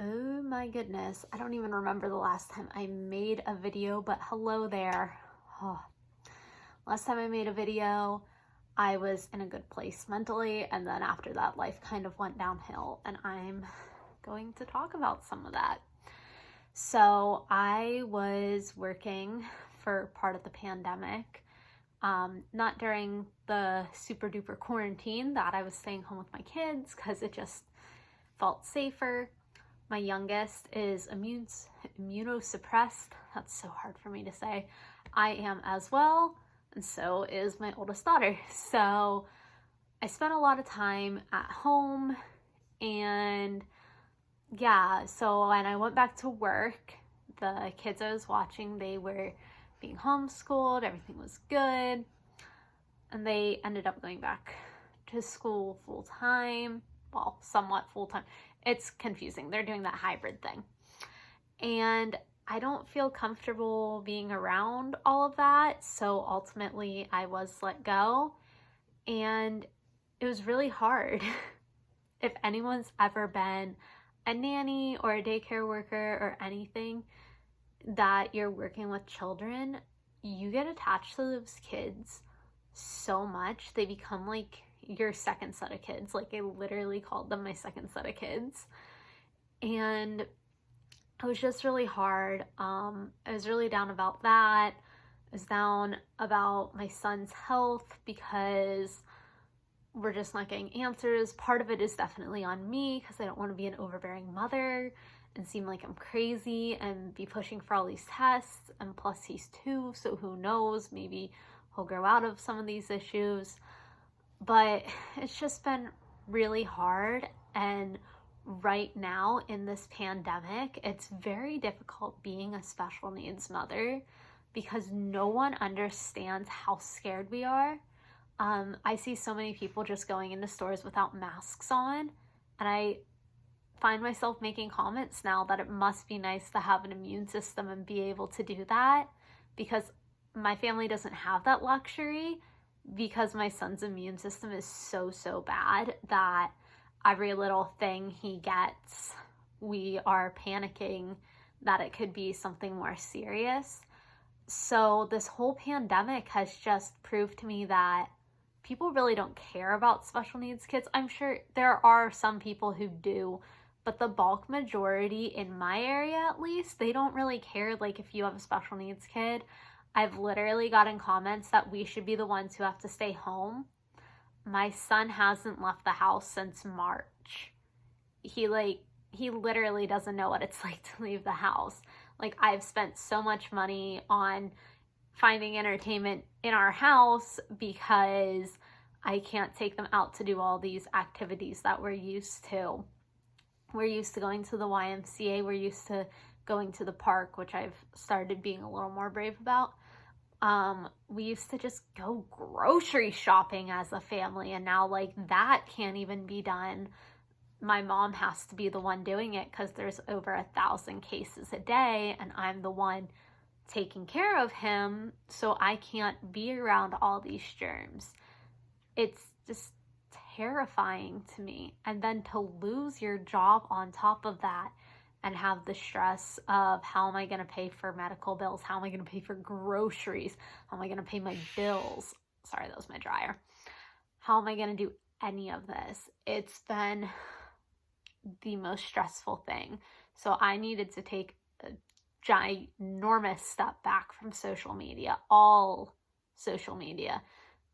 Oh my goodness. I don't even remember the last time I made a video, but hello there. Oh, last time I made a video, I was in a good place mentally, and then after that, life kind of went downhill, and I'm going to talk about some of that. So I was working for part of the pandemic, not during the super duper quarantine that I was staying home with my kids because it just felt safer. My youngest is immunosuppressed. That's so hard for me to say. I am as well, and so is my oldest daughter. So I spent a lot of time at home, and yeah, so when I went back to work, the kids I was watching, they were being homeschooled, everything was good, and they ended up going back to school full time. Well, somewhat full time. It's confusing. They're doing that hybrid thing. And I don't feel comfortable being around all of that. So ultimately, I was let go. And it was really hard. If anyone's ever been a nanny or a daycare worker or anything that you're working with children, you get attached to those kids so much. They become like your second set of kids. Like I literally called them my second set of kids. And it was just really hard. I was really down about that. I was down about my son's health because we're just not getting answers. Part of it is definitely on me because I don't want to be an overbearing mother and seem like I'm crazy and be pushing for all these tests. And plus he's 2, so who knows, maybe he'll grow out of some of these issues. But it's just been really hard, and right now in this pandemic, it's very difficult being a special needs mother because no one understands how scared we are. I see so many people just going into stores without masks on, and I find myself making comments now that it must be nice to have an immune system and be able to do that, because my family doesn't have that luxury, because my son's immune system is so bad that every little thing he gets, we are panicking that it could be something more serious. So this whole pandemic has just proved to me that people really don't care about special needs kids. I'm sure there are some people who do, but the bulk majority in my area, at least, they don't really care. Like if you have a special needs kid, I've literally gotten comments that we should be the ones who have to stay home. My son hasn't left the house since March. He literally doesn't know what it's like to leave the house. Like I've spent so much money on finding entertainment in our house because I can't take them out to do all these activities that we're used to. We're used to going to the YMCA. We're used to going to the park, which I've started being a little more brave about. We used to just go grocery shopping as a family, and now like that can't even be done. My mom has to be the one doing it because there's over 1,000 cases a day, and I'm the one taking care of him, so I can't be around all these germs. It's just terrifying to me. And then to lose your job on top of that and have the stress of how am I going to pay for medical bills? How am I going to pay for groceries? How am I going to pay my bills? Sorry, that was my dryer. How am I going to do any of this? It's been the most stressful thing. So I needed to take a ginormous step back from social media, all social media.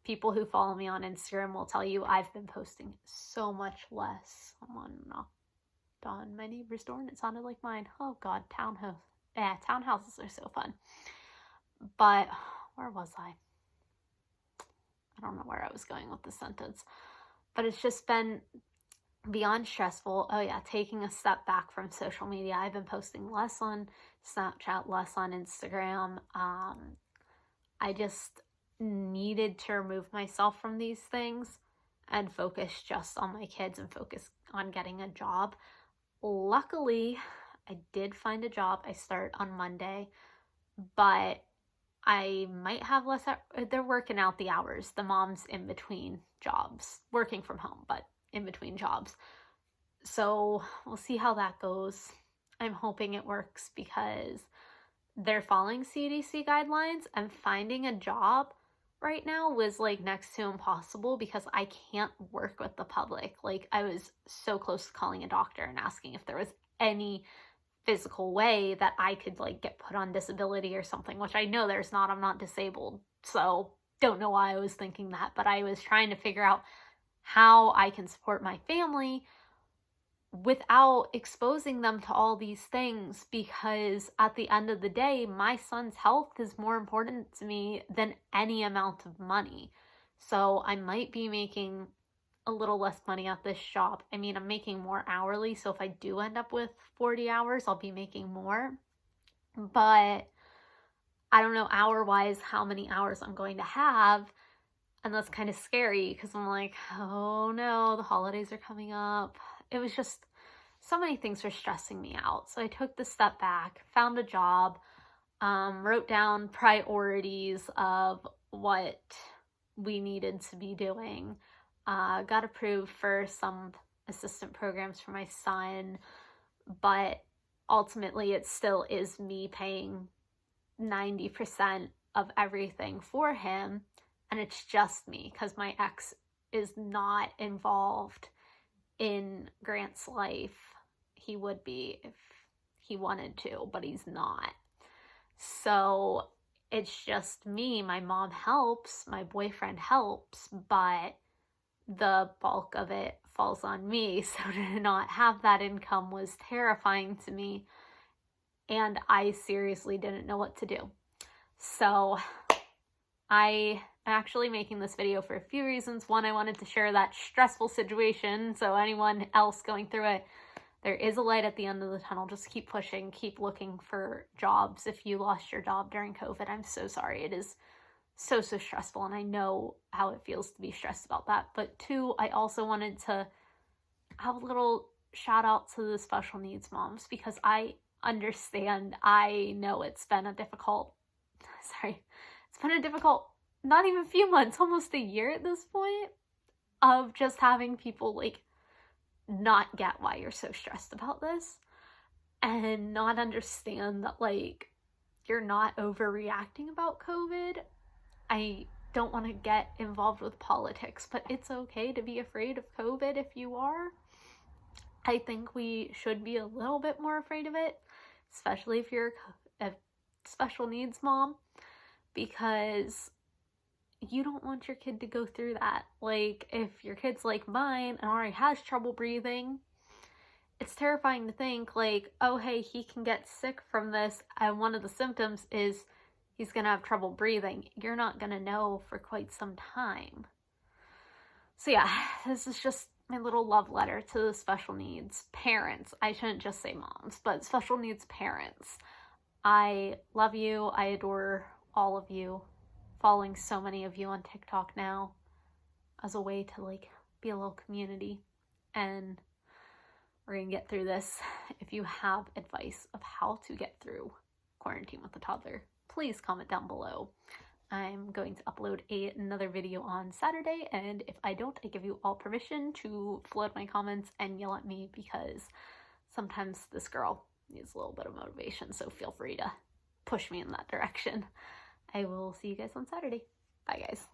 People who follow me on Instagram will tell you I've been posting so much less. Someone knocked on my neighbor's door and it sounded like mine. Oh God, townhouse. Yeah, townhouses are so fun. But where was I? I don't know where I was going with the sentence. But it's just been beyond stressful. Oh yeah, taking a step back from social media. I've been posting less on Snapchat, less on Instagram. I just needed to remove myself from these things and focus just on my kids and focus on getting a job. Luckily, I did find a job. I start on Monday, but I might have less. They're working out the hours. The mom's in between jobs, working from home, but in between jobs. So we'll see how that goes. I'm hoping it works because they're following CDC guidelines, and finding a job right now was like next to impossible because I can't work with the public. Like, I was so close to calling a doctor and asking if there was any physical way that I could like get put on disability or something, which I know there's not. I'm not disabled. So don't know why I was thinking that, but I was trying to figure out how I can support my family without exposing them to all these things, because at the end of the day, my son's health is more important to me than any amount of money. So I might be making a little less money at this job. I mean, I'm making more hourly, so if I do end up with 40 hours, I'll be making more. But I don't know hour wise how many hours I'm going to have. And that's kind of scary because I'm like, oh no, the holidays are coming up. It was just so many things were stressing me out. So I took the step back, found a job, wrote down priorities of what we needed to be doing, got approved for some assistant programs for my son, but ultimately it still is me paying 90% of everything for him. And it's just me because my ex is not involved in Grant's life. He would be if he wanted to, but he's not. So it's just me. My mom helps, my boyfriend helps, but the bulk of it falls on me. So to not have that income was terrifying to me, and I seriously didn't know what to do. So I am actually making this video for a few reasons. One, I wanted to share that stressful situation, so anyone else going through it, there is a light at the end of the tunnel. Just keep pushing, keep looking for jobs. If you lost your job during COVID, I'm so sorry. It is so stressful, and I know how it feels to be stressed about that. But two, I also wanted to have a little shout out to the special needs moms, because I understand. I know it's been a difficult, not even a few months, almost a year at this point, of just having people like not get why you're so stressed about this and not understand that like you're not overreacting about COVID. I don't want to get involved with politics, but it's okay to be afraid of COVID if you are. I think we should be a little bit more afraid of it, especially if you're a special needs mom, because you don't want your kid to go through that. Like, if your kid's like mine and already has trouble breathing, it's terrifying to think like, oh hey, he can get sick from this, and one of the symptoms is he's gonna have trouble breathing. You're not gonna know for quite some time. So yeah, this is just my little love letter to the special needs parents. I shouldn't just say moms, but special needs parents. I love you. I adore all of you. Following so many of you on TikTok now as a way to like be a little community, and we're gonna get through this. If you have advice of how to get through quarantine with a toddler, please comment down below. I'm going to upload another video on Saturday, and if I don't, I give you all permission to flood my comments and yell at me, because sometimes this girl needs a little bit of motivation, so feel free to push me in that direction. I will see you guys on Saturday. Bye, guys.